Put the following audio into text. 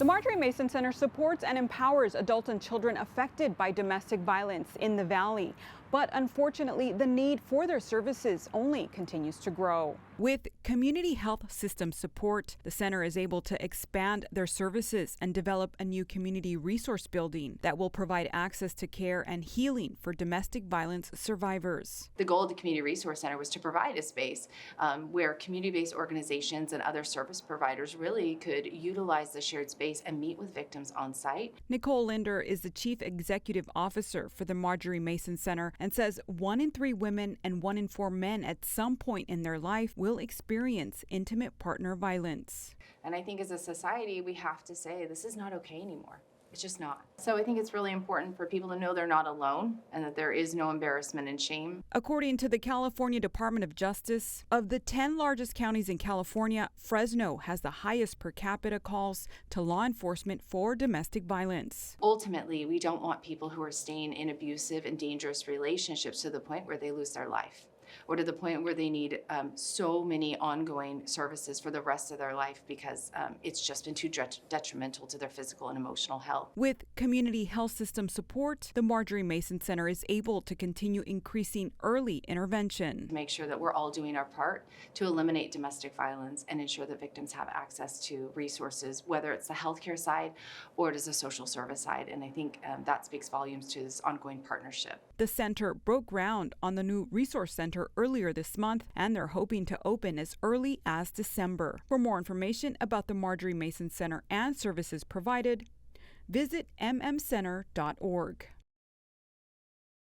The Marjaree Mason Center supports and empowers adults and children affected by domestic violence in the Valley. But unfortunately, the need for their services only continues to grow. With community health system support, the center is able to expand their services and develop a new community resource building that will provide access to care and healing for domestic violence survivors. The goal of the Community Resource Center was to provide a space where community-based organizations and other service providers really could utilize the shared space and meet with victims on site. Nicole Linder is the Chief Executive Officer for the Marjaree Mason Center and says 1 in 3 women and 1 in 4 men at some point in their life will experience intimate partner violence. And I think as a society, we have to say this is not okay anymore. It's just not. So I think it's really important for people to know they're not alone and that there is no embarrassment and shame. According to the California Department of Justice, of the 10 largest counties in California, Fresno has the highest per capita calls to law enforcement for domestic violence. Ultimately, we don't want people who are staying in abusive and dangerous relationships to the point where they lose their life, or to the point where they need so many ongoing services for the rest of their life because it's just been too detrimental to their physical and emotional health. With community health system support, the Marjaree Mason Center is able to continue increasing early intervention. Make sure that we're all doing our part to eliminate domestic violence and ensure that victims have access to resources, whether it's the healthcare side or it is a social service side. And I think that speaks volumes to this ongoing partnership. The center broke ground on the new resource center earlier this month, and they're hoping to open as early as December. For more information about the Marjaree Mason Center and services provided, visit mmcenter.org.